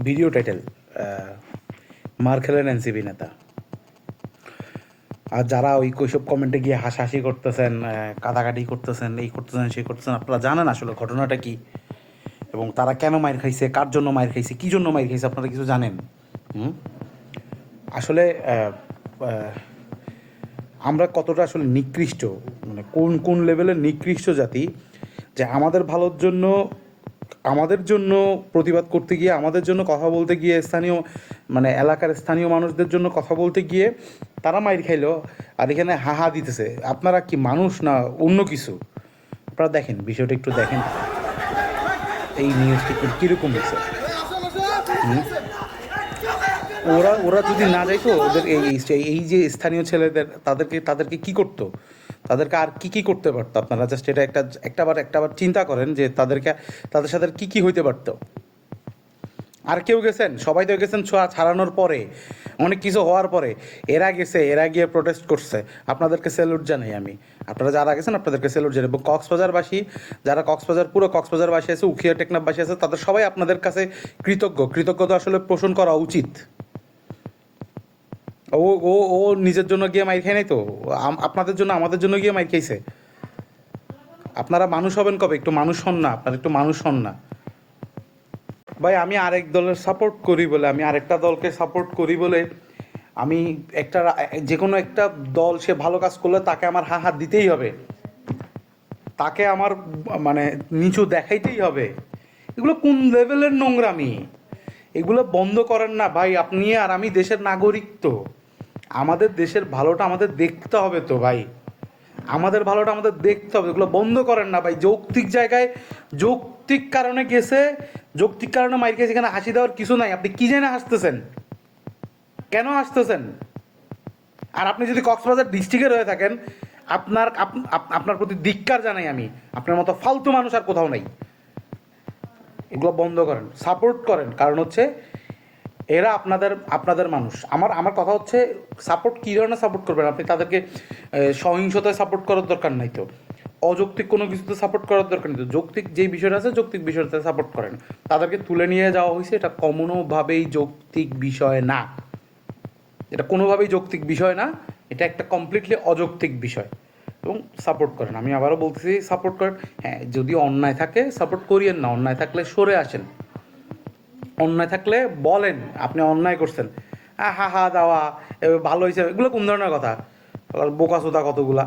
Video title, মার খেলেন NCP নেতা। আর যারা ওই কৈসব কমেন্টে গিয়ে হাসাহাসি করতেছেন, কাদাকাটি করতেছেন, এই করতেছেন সেই করতেছেন, আপনারা জানেন আসলে ঘটনাটা কি এবং তারা কেন মাইর খাইছে, কার জন্য মাইর খাইছে, কী জন্য মাইর খাইছে, আপনারা কিছু জানেন? আসলে আমরা কতটা আসলে নিকৃষ্ট, মানে কোন কোন লেভেলের নিকৃষ্ট জাতি যে আমাদের জন্য প্রতিবাদ করতে গিয়ে, আমাদের জন্য কথা বলতে গিয়ে, স্থানীয় মানে এলাকার স্থানীয় মানুষদের জন্য কথা বলতে গিয়ে তারা মাইর খাইলো আর এখানে হাহা দিতেছে। আপনারা কি মানুষ না অন্য কিছু? আপনারা দেখেন, বিষয়টা একটু দেখেন, এই নিউজটা কীরকম হয়েছে। ওরা যদি না যাইতো, ওদের এই যে স্থানীয় ছেলেদের, তাদেরকে কি করতো, তাদেরকে আর কি করতে পারতো? আপনারা জাস্ট এটা একটাবার চিন্তা করেন যে তাদের সাথে কি হইতে পারতো। আর কেউ গেছেন? সবাই তো গেছেন ছাড়ানোর পরে, অনেক কিছু হওয়ার পরে। এরা গিয়ে প্রোটেস্ট করছে। আপনাদেরকে স্যালুট জানাই আমি। আপনারা যারা গেছেন আপনাদেরকে স্যালুট জানাই। এবং কক্সবাজারবাসী, যারা পুরো কক্সবাজারবাসী আছে, উখিয়া টেকনাফবাসী আছে, তাদের সবাই আপনাদের কাছে কৃতজ্ঞতা আসলে পোষণ করা উচিত। ও ও ও নিজের জন্য গিয়ে মাইর খায় নাই তো, আপনাদের জন্য, আমাদের জন্য গিয়ে মাইর খাইছে। আপনারা মানুষ হবেন কবে? একটু মানুষ হন না, আপনারা একটু মানুষ হন না ভাই। আমি আরেক দলের সাপোর্ট করি বলে, আমি আরেকটা দলকে সাপোর্ট করি বলে, আমি যে কোনো একটা দল সে ভালো কাজ করলে তাকে আমার হাত দিতেই হবে, তাকে আমার মানে নিচু দেখাইতেই হবে। এগুলো কোন লেভেলের নোংরামি? এগুলো বন্ধ করেন না ভাই। আপনি আর আমি দেশের নাগরিক তো, আমাদের দেশের ভালোটা আমাদের দেখতে হবে তো ভাই, আমাদের ভালোটা আমাদের দেখতে হবে। এগুলো বন্ধ করেন না ভাই। যৌক্তিক জায়গায় যৌক্তিক কারণে গেছে, যৌক্তিক কারণে মাইর খেয়েছে, এখানে হাসি দেওয়ার কিছু নাই। আপনি কি জেনে হাসতেছেন? কেন হাসতেছেন? আর আপনি যদি কক্সবাজার ডিস্ট্রিক্টের হয়ে থাকেন, আপনার প্রতি ধিক্কার জানাই আমি। আপনার মতো ফালতু মানুষ আর কোথাও নাই। এগুলো বন্ধ করেন, সাপোর্ট করেন, কারণ হচ্ছে এরা আপনাদের মানুষ। আমার কথা হচ্ছে, সাপোর্ট কী ধরনের সাপোর্ট করবেন আপনি? তাদেরকে সহিংসতায় সাপোর্ট করার দরকার নাই তো, অযৌক্তিক কোনো কিছুতে সাপোর্ট করার দরকার নেই তো। যৌক্তিক যেই বিষয়টা আছে, যৌক্তিক বিষয়টাতে সাপোর্ট করেন। তাদেরকে তুলে নিয়ে যাওয়া হয়েছে, এটা কোনোভাবেই যৌক্তিক বিষয় না। এটা কোনোভাবেই যৌক্তিক বিষয় না, এটা একটা কমপ্লিটলি অযৌক্তিক বিষয়। এবং সাপোর্ট করেন, আমি আবারও বলতেছি, সাপোর্ট করেন। হ্যাঁ, যদি অন্যায় থাকে সাপোর্ট করিয়েন না, অন্যায় থাকলে সরে আসেন। অন্যায় থাকলে বলেন আপনি অন্যায় করছেন। হা হা দেওয়া ভালো হয়েছে, এগুলো কোন ধরনের কথা? বোকা চোদা কতগুলা।